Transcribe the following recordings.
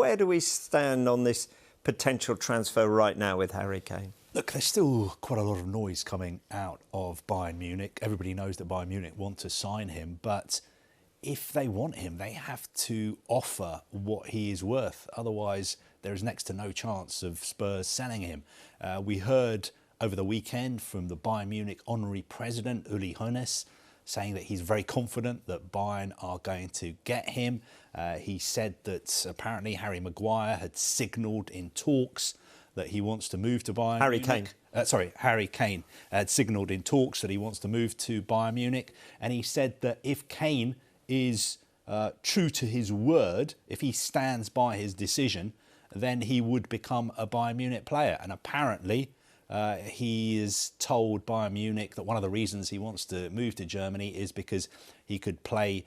where do we stand on this potential transfer right now with Harry Kane? Look, there's still quite a lot of noise coming out of Bayern Munich. Everybody knows that Bayern Munich want to sign him, but if they want him, they have to offer what he is worth. Otherwise, there is next to no chance of Spurs selling him. We heard over the weekend from the Bayern Munich honorary president, Uli Hoeneß, saying that he's very confident that Bayern are going to get him. He said that apparently Harry Maguire had signalled in talks that he wants to move to Bayern Munich. Harry Kane had signalled in talks that he wants to move to Bayern Munich. And he said that if Kane is true to his word, if he stands by his decision, then he would become a Bayern Munich player. And apparently he is told Bayern Munich that one of the reasons he wants to move to Germany is because he could play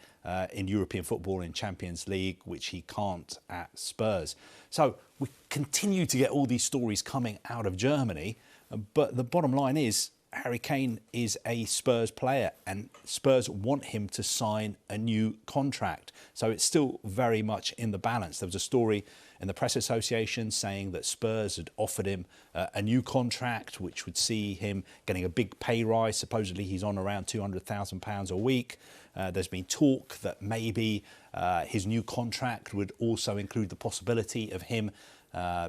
in European football in Champions League, which he can't at Spurs. So we continue to get all these stories coming out of Germany, but the bottom line is Harry Kane is a Spurs player and Spurs want him to sign a new contract. So it's still very much in the balance. There was a story in the Press Association saying that Spurs had offered him a new contract, which would see him getting a big pay rise. Supposedly he's on around £200,000 a week. There's been talk that maybe his new contract would also include the possibility of him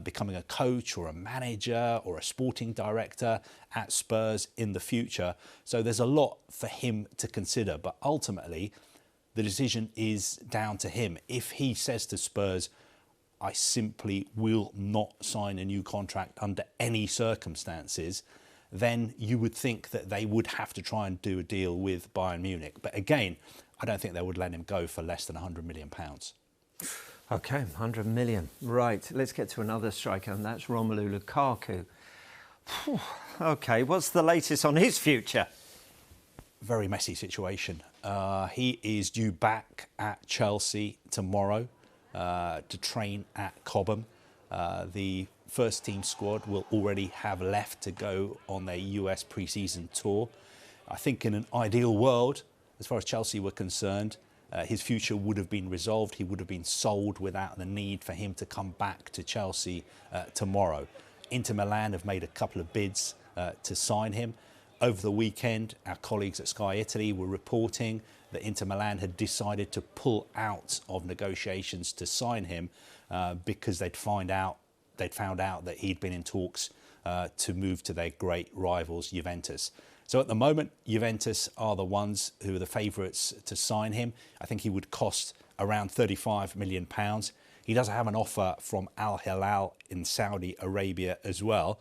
becoming a coach or a manager or a sporting director at Spurs in the future. So there's a lot for him to consider. But ultimately, the decision is down to him. If he says to Spurs, I simply will not sign a new contract under any circumstances, then you would think that they would have to try and do a deal with Bayern Munich. But again, I don't think they would let him go for less than £100 million. OK, 100 million. Right, let's get to another striker, and that's Romelu Lukaku. OK, what's the latest on his future? Very messy situation. He is due back at Chelsea tomorrow to train at Cobham. The first team squad will already have left to go on their US pre-season tour. I think in an ideal world, as far as Chelsea were concerned, his future would have been resolved. He would have been sold without the need for him to come back to Chelsea tomorrow. Inter Milan have made a couple of bids to sign him. Over the weekend, our colleagues at Sky Italy were reporting that Inter Milan had decided to pull out of negotiations to sign him because they'd found out that he'd been in talks to move to their great rivals, Juventus. So at the moment, Juventus are the ones who are the favourites to sign him. I think he would cost around £35 million. He does have an offer from Al Hilal in Saudi Arabia as well.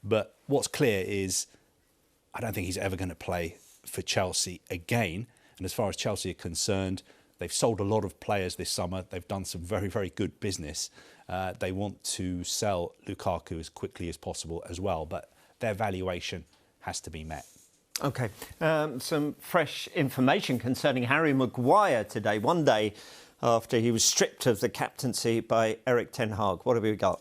But what's clear is I don't think he's ever going to play for Chelsea again. And as far as Chelsea are concerned, they've sold a lot of players this summer. They've done some very, very good business. They want to sell Lukaku as quickly as possible as well. But their valuation has to be met. OK, some fresh information concerning Harry Maguire today, one day after he was stripped of the captaincy by Erik ten Hag. What have we got?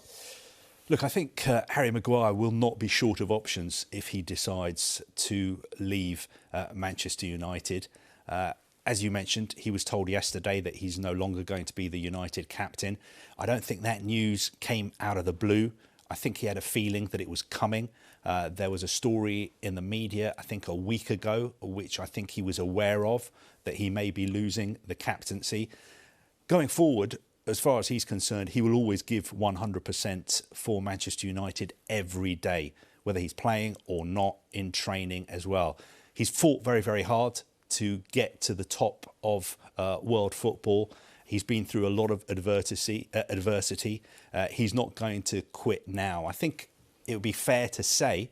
Look, I think Harry Maguire will not be short of options if he decides to leave Manchester United. As you mentioned, he was told yesterday that he's no longer going to be the United captain. I don't think that news came out of the blue. I think he had a feeling that it was coming. There was a story in the media, I think a week ago, which I think he was aware of, that he may be losing the captaincy. Going forward, as far as he's concerned, he will always give 100% for Manchester United every day, whether he's playing or not, in training as well. He's fought very, very hard to get to the top of world football. He's been through a lot of adversity. He's not going to quit now. I think it would be fair to say,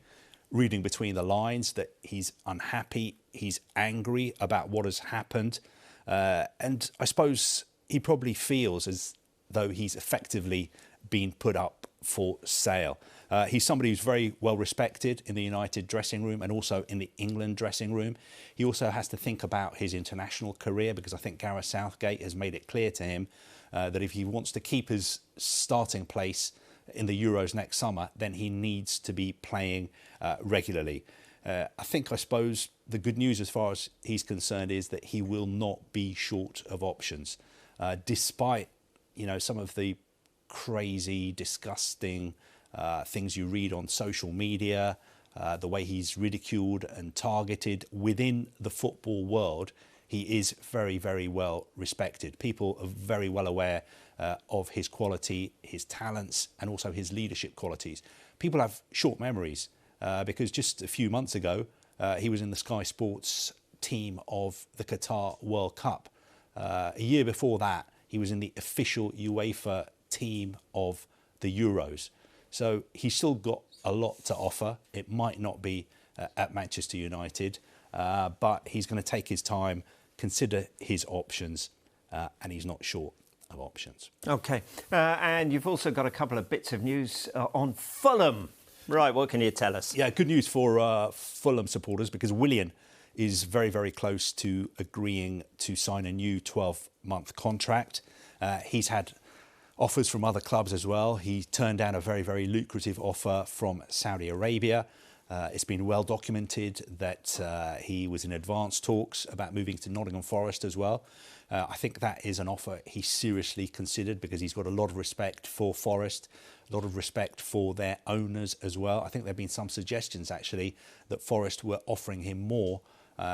reading between the lines, that he's unhappy, he's angry about what has happened. And I suppose he probably feels as though he's effectively been put up for sale. He's somebody who's very well respected in the United dressing room and also in the England dressing room. He also has to think about his international career, because I think Gareth Southgate has made it clear to him that if he wants to keep his starting place in the Euros next summer, then he needs to be playing regularly. I suppose the good news as far as he's concerned is that he will not be short of options. Despite some of the crazy, disgusting things you read on social media, the way he's ridiculed and targeted within the football world, he is very, very well respected. People are very well aware of his quality, his talents, and also his leadership qualities. People have short memories because just a few months ago, he was in the Sky Sports team of the Qatar World Cup. A year before that, he was in the official UEFA team of the Euros. So he's still got a lot to offer. It might not be at Manchester United, but he's going to take his time, consider his options, and he's not short of options. OK. And you've also got a couple of bits of news on Fulham. Right, what can you tell us? Yeah, good news for Fulham supporters, because Willian is very, very close to agreeing to sign a new 12-month contract. He's had offers from other clubs as well. He turned down a very, very lucrative offer from Saudi Arabia. It's been well documented that he was in advanced talks about moving to Nottingham Forest as well. I think that is an offer he seriously considered, because he's got a lot of respect for Forest, a lot of respect for their owners as well. I think there have been some suggestions, actually, that Forest were offering him more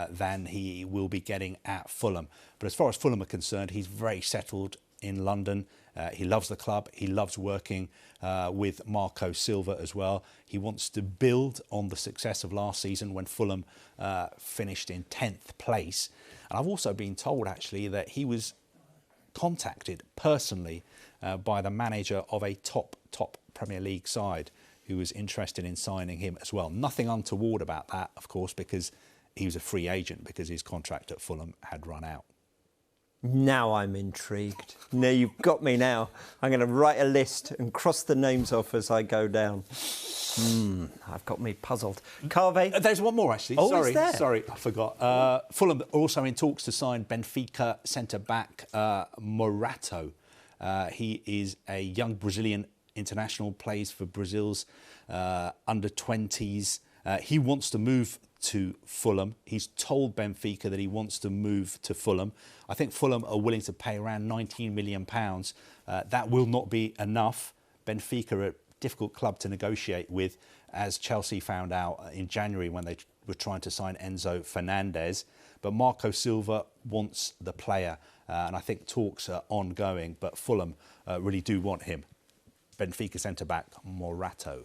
than he will be getting at Fulham. But as far as Fulham are concerned, he's very settled in London. He loves the club. He loves working with Marco Silva as well. He wants to build on the success of last season when Fulham finished in 10th place. And I've also been told, actually, that he was contacted personally by the manager of a top Premier League side who was interested in signing him as well. Nothing untoward about that, of course, because he was a free agent, because his contract at Fulham had run out. Now I'm intrigued. Now you've got me now. I'm going to write a list and cross the names off as I go down. I've got me puzzled. Carve? There's one more, actually. Oh, is there? Sorry, I forgot. Fulham are also in talks to sign Benfica centre-back Morato. He is a young Brazilian international, plays for Brazil's under-20s. He wants to move to Fulham. He's told Benfica that he wants to move to Fulham. I think Fulham are willing to pay around £19 million. That will not be enough. Benfica are a difficult club to negotiate with, as Chelsea found out in January when they were trying to sign Enzo Fernandez. But Marco Silva wants the player, and I think talks are ongoing, but Fulham really do want him. Benfica centre-back Morato.